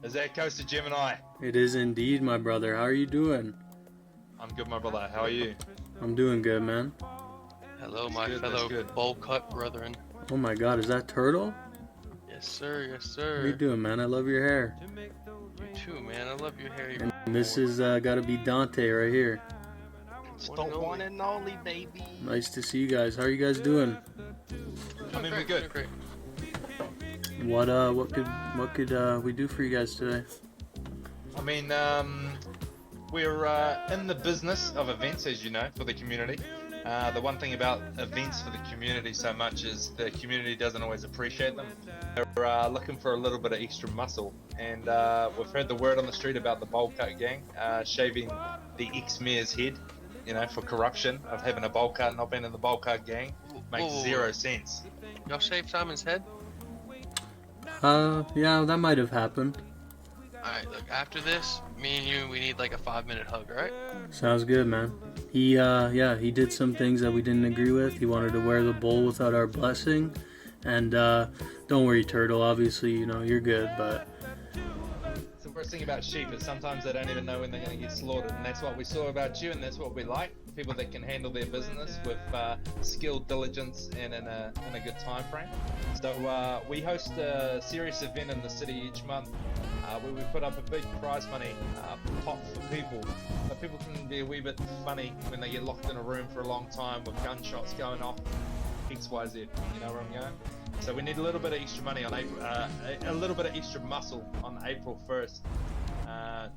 Is that Coast of Gemini? It is indeed, my brother. How are you doing? I'm good, my brother. How are you? I'm doing good, man. Hello, my good, fellow that's good. bowl cut brethren. Oh my god, is that Turtle? Yes, sir. Yes, How you sir. doing, man? I love your hair. You too, man. I love your hair. And this is gotta be Dante right here. It's the one and only, baby. Nice to see you guys. How are you guys doing? I mean, we're good. Great. What could we do for you guys today? I mean, we're in the business of events, as you know, for the community. The one thing about events for the community so much is the community doesn't always appreciate them. They're looking for a little bit of extra muscle, and we've heard the word on the street about the bowl cut gang shaving the ex-mayor's head, you know, for corruption of having a bowl cut, not being in the bowl cut gang. Makes zero sense. Y'all shaved Simon's head? Yeah, that might have happened. Alright, look, after this, me and you, we need like a 5-minute hug, alright? Sounds good, man. He did some things that we didn't agree with. He wanted to wear the bowl without our blessing. And don't worry, Turtle, obviously, you know, you're good, but It's the worst thing about sheep is sometimes they don't even know when they're going to get slaughtered, and that's what we saw about you, and that's what we like. People that can handle their business with skill, diligence, and in a good time frame. So we host a serious event in the city each month where we put up a big prize money pot for people. But people can be a wee bit funny when they get locked in a room for a long time with gunshots going off. XYZ, you know where I'm going? So we need a little bit of extra money on April, a little bit of extra muscle on April 1st,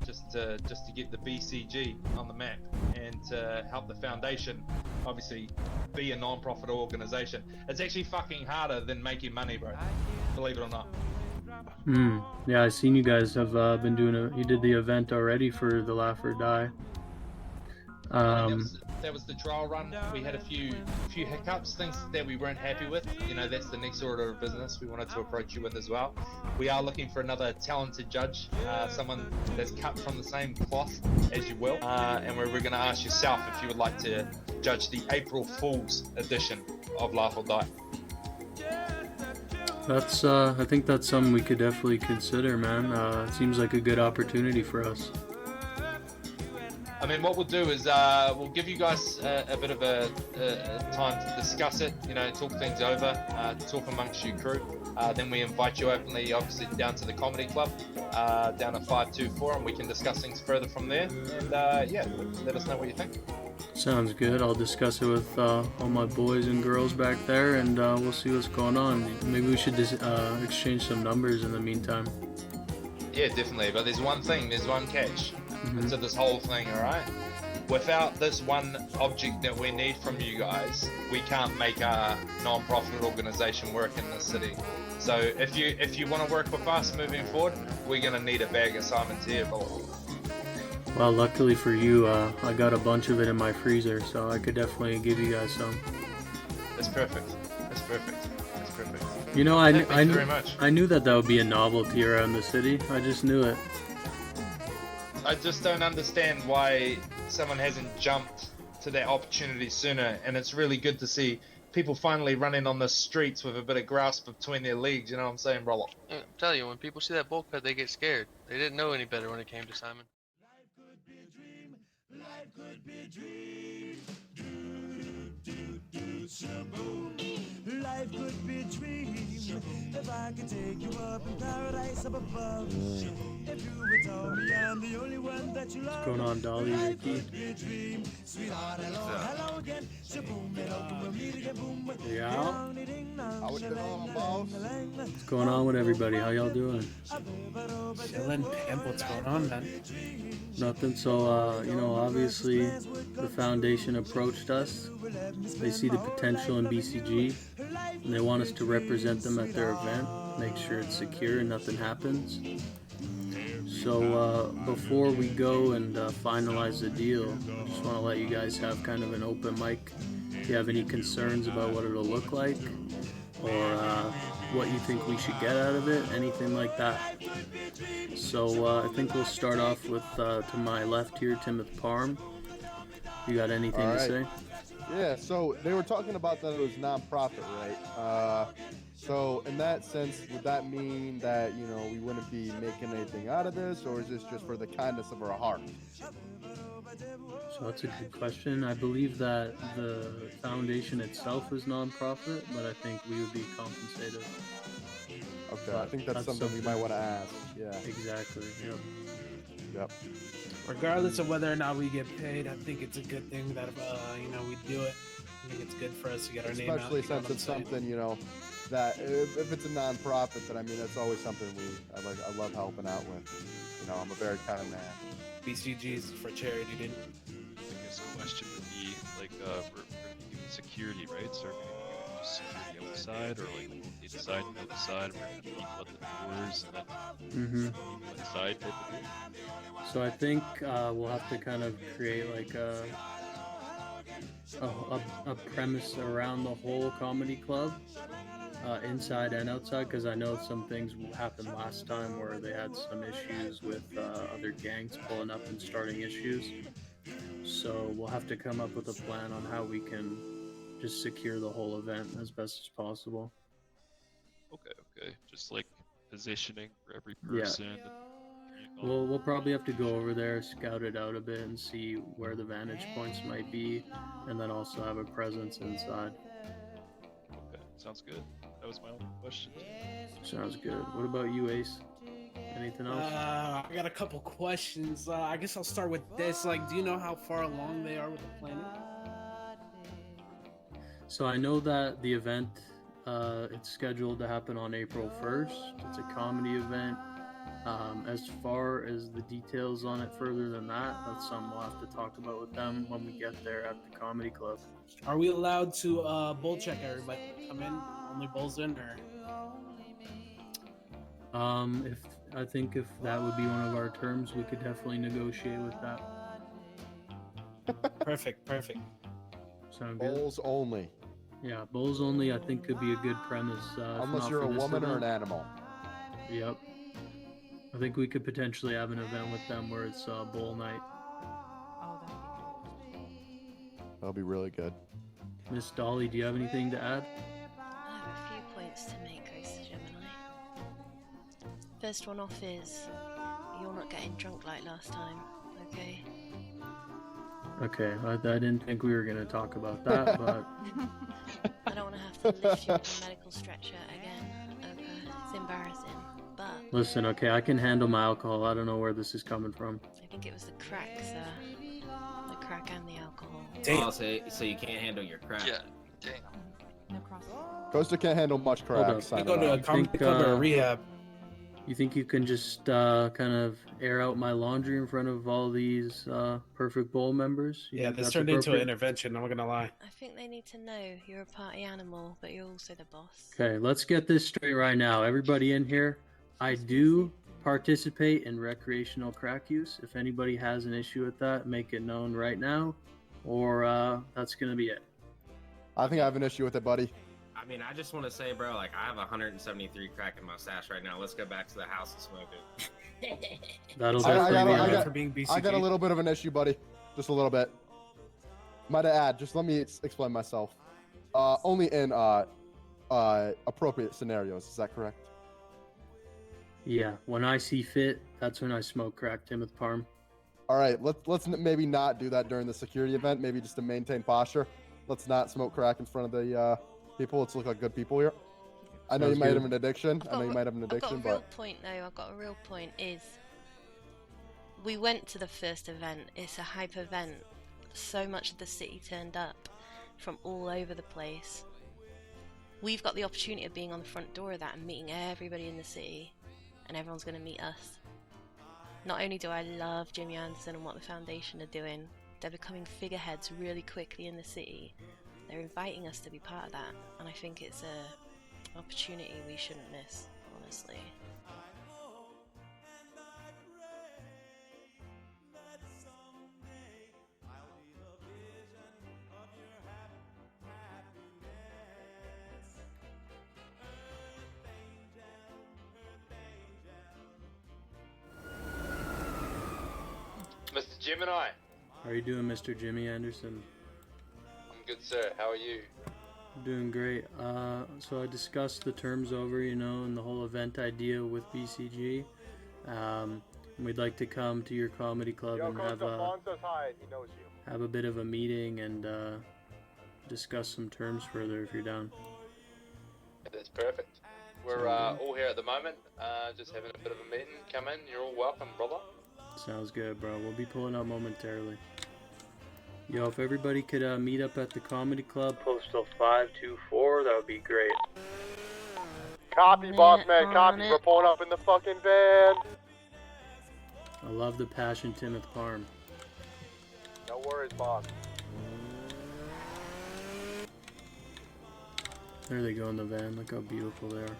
just to get the BCG on the map and to help the foundation, obviously, be a non-profit organization. It's actually fucking harder than making money, bro. Believe it or not. yeah, I seen you guys have been doing you did the event already for the Laugh or Die. That was the trial run. We had a few hiccups, things that we weren't happy with. You know, that's the next order of business we wanted to approach you with as well. We are looking for another talented judge, someone that's cut from the same cloth as you will. And we're going to ask yourself if you would like to judge the April Fool's edition of Laugh or Die. That's I think that's something we could definitely consider, man. It seems like a good opportunity for us. I mean, what we'll do is we'll give you guys a bit of a time to discuss it, you know, talk things over, talk amongst your crew. Then we invite you openly, obviously, down to the comedy club, down at 524, and we can discuss things further from there. And yeah, let us know what you think. Sounds good. I'll discuss it with all my boys and girls back there, and we'll see what's going on. Maybe we should exchange some numbers in the meantime. Yeah, definitely. But there's one catch to this whole thing, alright? Without this one object that we need from you guys, we can't make our non-profit organization work in this city. So if you want to work with us moving forward, we're going to need a bag of Simon's here, brother. Well, luckily for you, I got a bunch of it in my freezer, so I could definitely give you guys some. That's perfect. That's perfect. That's perfect. You know, Thank you very much. I knew that would be a novelty around the city. I just knew it. I just don't understand why someone hasn't jumped to that opportunity sooner, and it's really good to see people finally running on the streets with a bit of grass between their legs, you know what I'm saying, brother? I'm telling you, when people see that bowl cut, they get scared. They didn't know any better when it came to Simon. Life could be a dream. Shaboom. Life could be a dream. If I could take you up in paradise up above. If you would tell me I'm the only one that you love. What's going on, Dolly? Life could be a dream. Sweetheart, hello again. Shaboom, we'll meet again. Boom. Yeah. What's going on, boss? What's going on with everybody? How y'all doing? Chillin', pimp. What's going on, man? Nothing. So, you know, obviously the foundation approached us. They see the potential in BCG, and they want us to represent them at their event, make sure it's secure and nothing happens. So before we go and finalize the deal, I just want to let you guys have kind of an open mic. If you have any concerns about what it'll look like, or what you think we should get out of it, anything like that. So I think we'll start off with, to my left here, Timothy Parham. You got anything to say? Yeah, so they were talking about that it was non-profit, right? So in that sense, would that mean that, you know, we wouldn't be making anything out of this, or is this just for the kindness of our heart? So that's a good question. I believe that the foundation itself is nonprofit, but I think we would be compensated. Okay, I But think that's that's something we might want to ask. Yeah. Exactly. Yep. Yep. Regardless of whether or not we get paid, I think it's a good thing that you know, we do it. I think it's good for us to get our name out. Especially you know since what I'm it's saying? something, you know, that if it's a nonprofit, then I mean that's always something I love helping out with. You know, I'm a very kind man. BCG's for charity, dude. I guess the question would be like, we're gonna be doing security, right? So are we gonna be doing just security outside, or like inside and outside? We're gonna have people at the doors and then people inside type of deal? So I think we'll have to kind of create like a premise around the whole comedy club, inside and outside, because I know some things happened last time where they had some issues with other gangs pulling up and starting issues. So we'll have to come up with a plan on how we can just secure the whole event as best as possible. Okay. Just like positioning for every person. And, you know, We'll probably have to go over there, scout it out a bit, and see where the vantage points might be, and then also have a presence inside. okay, sounds good. That was my only question. Sounds good. What about you, Ace? Anything else? I got a couple questions. I guess I'll start with this. Like, do you know how far along they are with the planning? So I know that the event, it's scheduled to happen on April 1st. It's a comedy event. As far as the details on it further than that, that's something we'll have to talk about with them when we get there at the comedy club. Are we allowed to bull check everybody? Come in, only bulls in, or? I think if that would be one of our terms, we could definitely negotiate with that. Perfect. Sound good? Bulls only. Yeah, bulls only I think could be a good premise. If Unless not you're for a this woman or an event. animal. Yep. I think we could potentially have an event with them where it's bull night. That'll be really good. Miss Dolly, do you have anything to add? I have a few points to make, Grace Gemini. First one off is you're not getting drunk like last time, okay? Okay, I didn't think we were going to talk about that, but I don't want to have to lift you with a medical stretcher again, okay? It's embarrassing, but listen, okay, I can handle my alcohol. I don't know where this is coming from. I think it was the crack, sir. The crack and the alcohol. Damn. Oh, so you can't handle your crack. Yeah, damn. Costa can't handle much crack. up. We sign go it to a off. comedy think, club or a rehab. You think you can just kind of air out my laundry in front of all these Perfect Bowl members? You Yeah, think this that's turned into an appropriate? intervention. I'm not gonna lie. I think they need to know you're a party animal, but you're also the boss. Okay, let's get this straight right now. Everybody in here, I do participate in recreational crack use. If anybody has an issue with that, make it known right now, or that's going to be it. I think I have an issue with it, buddy. I mean, I just want to say, bro, like, I have 173 crack in my stash right now. Let's go back to the house and smoke it. That'll I definitely be got- it. for being BCG. I got a little bit of an issue, buddy. Just a little bit. Might I add, just let me explain myself. Only in appropriate scenarios. Is that correct? Yeah, when I see fit, that's when I smoke crack, Timothy Parm. All right. Let's maybe not do that during the security event. Maybe just to maintain posture. Let's not smoke crack in front of the people. Let's look like good people here. I know Sounds you might good. have an addiction. I know you I've might have an I've got addiction, a real but point though. I've got a real point is we went to the first event. It's a hype event. So much of the city turned up from all over the place. We've got the opportunity of being on the front door of that and meeting everybody in the city, and everyone's going to meet us. Not only do I love Jimmy Anderson and what the foundation are doing, they're becoming figureheads really quickly in the city. They're inviting us to be part of that, and I think it's a opportunity we shouldn't miss, honestly. Mr. Gemini, How are you doing, Mr. Jimmy Anderson? I'm good, sir. How are you? Doing great. So I discussed the terms over, and the whole event idea with BCG. We'd like to come to your comedy club and have a bit of a meeting and discuss some terms further if you're down. That's perfect. We're all here at the moment, just having a bit of a meeting. Come in, you're all welcome, brother. Sounds good, bro. We'll be pulling up momentarily. Yo, if everybody could meet up at the comedy club, postal 524, that would be great. Copy, boss man, copy. We're pulling up in the fucking van. I love the passion, Timothy Parm. No worries, boss. There they go in the van. Look how beautiful they are.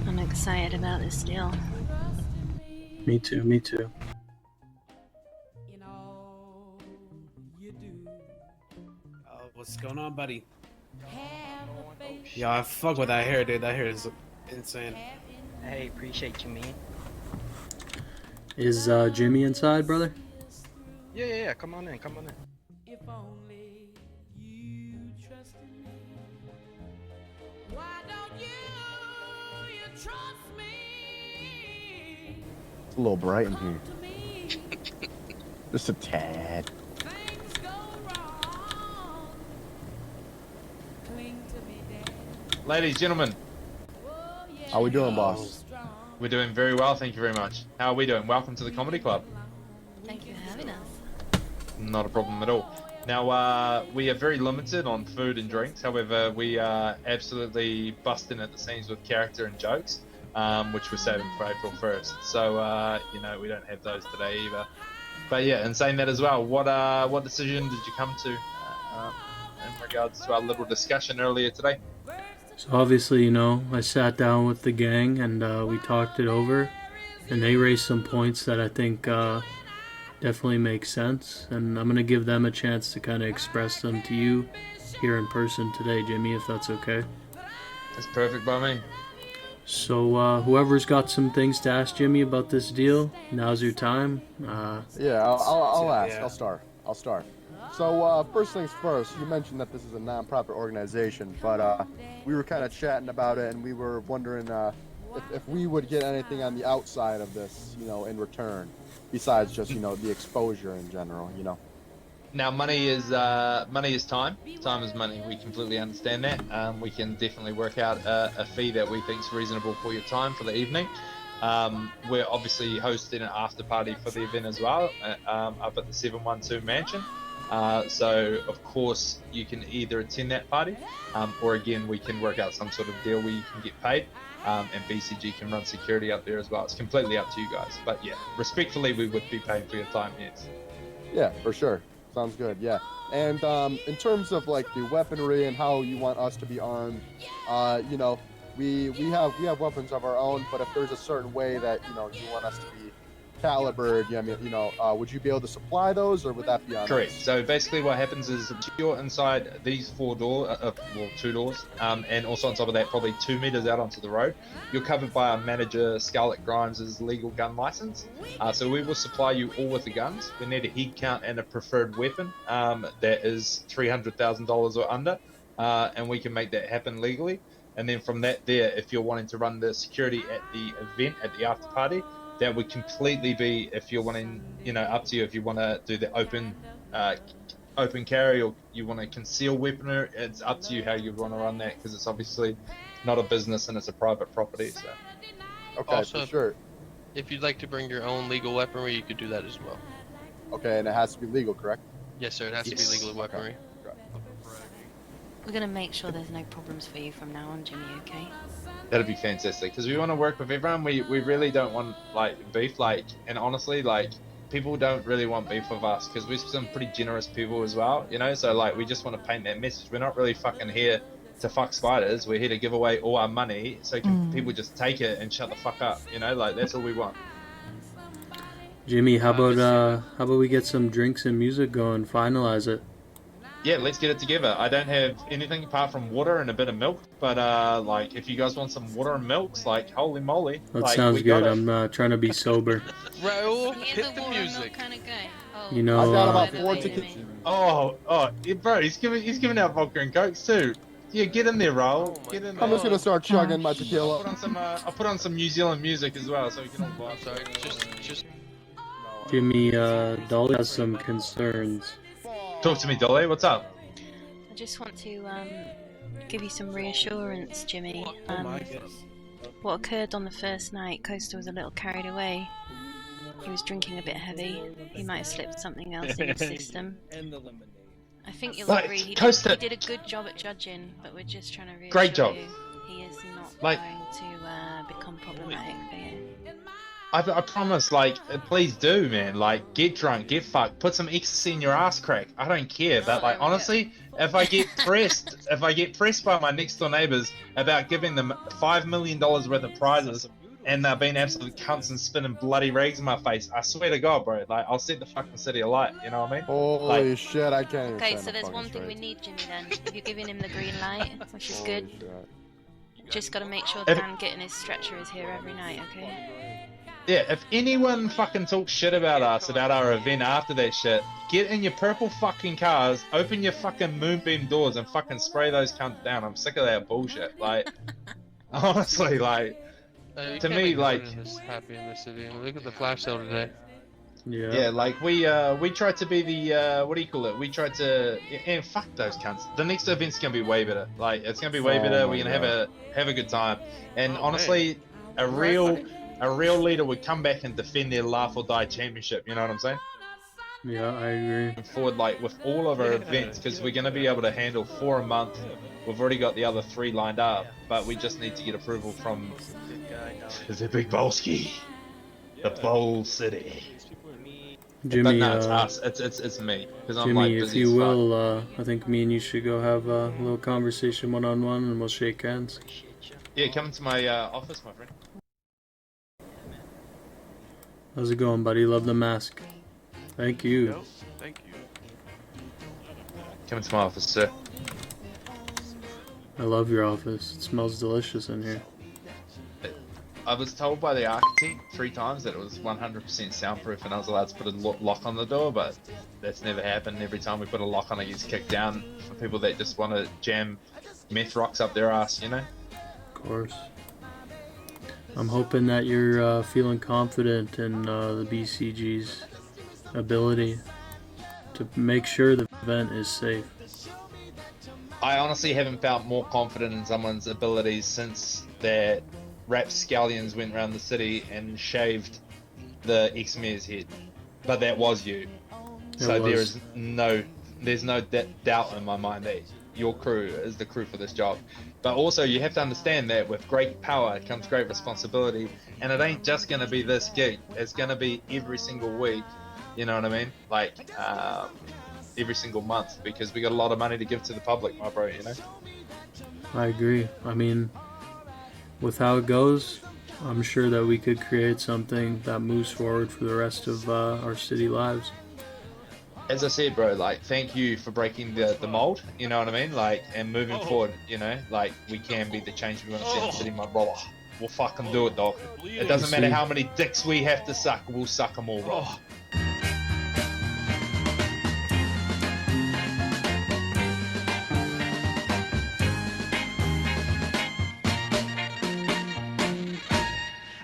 I'm excited about this deal. Me too, me too. What's going on, buddy? Yo, I fuck with that hair, dude. That hair is insane. Hey, appreciate you, man. Is Jimmy inside, brother? Yeah. Come on in. If only you trusted me. Why don't you trust me? It's a little bright in here. To me, Just a tad. things go wrong. Cling to me, Dad. Ladies, gentlemen, Oh, yeah. How we doing, boss? Strong. we're doing very well, thank you very much. How are we doing? Welcome to the comedy club. Thank you for having us. Not a problem at all. Now, we are very limited on food and drinks. However, we are absolutely busting at the seams with character and jokes, which we're saving for April 1st. So, we don't have those today either. But yeah, in saying that as well, what decision did you come to in regards to our little discussion earlier today? So obviously, I sat down with the gang and we talked it over, and they raised some points that I think definitely make sense, and I'm gonna give them a chance to kind of express them to you here in person today, Jimmy, if that's okay. That's perfect by me. So whoever's got some things to ask Jimmy about this deal, now's your time. Yeah, I'll ask. Yeah. I'll start. So first things first, you mentioned that this is a non-profit organization, but we were kind of chatting about it, and we were wondering if we would get anything on the outside of this, in return, besides just the exposure in general, Now, money is time. Time is money. We completely understand that. We can definitely work out a fee that we think is reasonable for your time for the evening. We're obviously hosting an after party for the event as well, up at the 712 mansion. So of course you can either attend that party, or again we can work out some sort of deal where you can get paid, and BCG can run security up there as well. It's completely up to you guys. But yeah, respectfully, we would be paying for your time. Yes. Yeah, for sure. Sounds good. Yeah. And in terms of like the weaponry and how you want us to be armed, we have weapons of our own. But if there's a certain way that you want us to be calibered, would you be able to supply those, or would that be on Correct. us? So basically what happens is you're inside these 4 doors, two doors, and also on top of that, probably 2 meters out onto the road, you're covered by our manager, Scarlett Grimes' legal gun license. So we will supply you all with the guns. We need a head count and a preferred weapon that is $300,000 or under, and we can make that happen legally. And then from that there, if you're wanting to run the security at the event, at the after party, that would completely be, if you're wanting, up to you if you want to do the open carry, or you want to conceal weaponry. It's up to you how you want to run that, because it's obviously not a business and it's a private property. So Okay, Also, for sure. If you'd like to bring your own legal weaponry, you could do that as well. Okay, and it has to be legal, correct? Yes, sir. It has to Yes. be legal weaponry. We're gonna make sure there's no problems for you from now on, Jimmy, okay? that'd be fantastic, because we want to work with everyone. We really don't want beef, and honestly, people don't really want beef with us, because we're some pretty generous people as well, so we just want to paint that message. We're not really fucking here to fuck spiders. We're here to give away all our money so people just take it and shut the fuck up. You know, like that's all we want. Jimmy, how about we get some drinks and music going, finalize it? Yeah, let's get it together. I don't have anything apart from water and a bit of milk, but like if you guys want some water and milks, like holy moly. That like, sounds we got good. it. I'm trying to be sober. Raul, Here's hit a the water music. kind of guy. Oh, You know, I got uh, about 4 tickets. Yeah, bro, he's giving out vodka and cokes too. Yeah, get in there, Raul. Oh my Get in I'm there. just gonna start chugging my I'll tequila. put on some New Zealand music as well, so we can all vibe. I'm sorry, just Jimmy, Dolly has some concerns. Talk to me, Dolly. What's up? I just want to give you some reassurance, Jimmy. Oh my goodness. What occurred on the first night, Costa was a little carried away. He was drinking a bit heavy. He might have slipped something else in his system. I think you'll Like, agree he Costa- did a good job at judging, but we're just trying to reassure Great job. you he is not Like- going to become problematic for you. I promise, like, please do, man. Like, get drunk, get fucked, put some ecstasy in your ass crack. I don't care, but like, honestly, if I get pressed by my next door neighbors about giving them $5 million worth of prizes, and they're being absolute cunts and spinning bloody rags in my face, I swear to God, bro, like, I'll set the fucking city alight. You know what I mean? Holy shit, I can't even Okay, stand so the there's fucking one thing we straight. need, Jimmy, then. If you're giving him the green light, which is good, Holy shit. just gotta make sure If- Dan getting his stretcher is here every night, okay? Yeah, if anyone fucking talks shit about us, about our event after that shit, get in your purple fucking cars, open your fucking moonbeam doors, and fucking spray those cunts down. I'm sick of that bullshit. Like, honestly, like, you to can't me, make like, everyone in this happy in this city. I mean, look at the flash sale today. yeah, like we tried to be the what do you call it? We tried to and fuck those cunts. The next event's gonna be way better. Like, it's gonna be way Oh better. my We're gonna have a good time. And Oh, honestly, man. a real leader would come back and defend their laugh or die championship. You know what I'm saying? Yeah, I agree. Moving forward, like with all of our events, because we're going to be able to handle 4 a month. We've already got the other 3 lined up, but we just need to get approval from the big Bolski, the Bowl City. Jimmy, But no, it's us. It's me, because I'm like Jimmy, if busy you as fuck. will, I think me and you should go have a little conversation one-on-one, and we'll shake hands. Yeah, come into my office, my friend. How's it going, buddy? Love the mask. Thank you. Thank you. Come into my office, sir. I love your office. It smells delicious in here. I was told by the architect 3 times that it was 100% soundproof and I was allowed to put a lock on the door, but that's never happened. Every time we put a lock on, it gets kicked down for people that just want to jam meth rocks up their ass, you know? Of course. I'm hoping that you're feeling confident in the BCG's ability to make sure the event is safe. I honestly haven't felt more confident in someone's abilities since that rapscallions went around the city and shaved the ex-mayor's head. But that was you. So there's no doubt in my mind that your crew is the crew for this job. But also you have to understand that with great power comes great responsibility, and it ain't just going to be this gig. It's going to be every single week, you know what I mean? Like every single month, because we got a lot of money to give to the public, my bro, you know? I agree. I mean, with how it goes, I'm sure that we could create something that moves forward for the rest of our city lives. As I said, bro, like, thank you for breaking the mold, you know what I mean? Like, and moving forward, you know, like, we can be the change we want to see in the city, my brother. We'll fucking do it, dog. It doesn't matter how many dicks we have to suck, we'll suck them all, bro.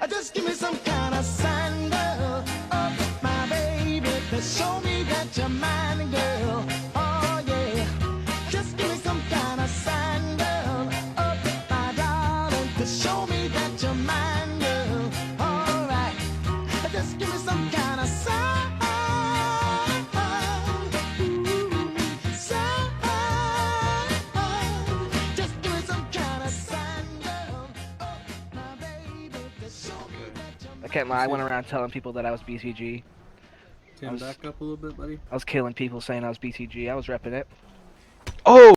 Just give me some kind of sign, girl. Oh, my baby, to show me that you're mine, girl. Oh, yeah. Just give me some kind of sign, girl. Oh, my darling, to show me that you're mine, girl. All right. Just give me some kind of sign. Ooh, sign. Just give me some kind of sign, girl. Oh, my baby, to show me that you're mine. I can't lie, I went around telling people that I was BCG. Tim, back up a little bit, buddy. I was killing people saying I was BCG. I was repping it. Oh!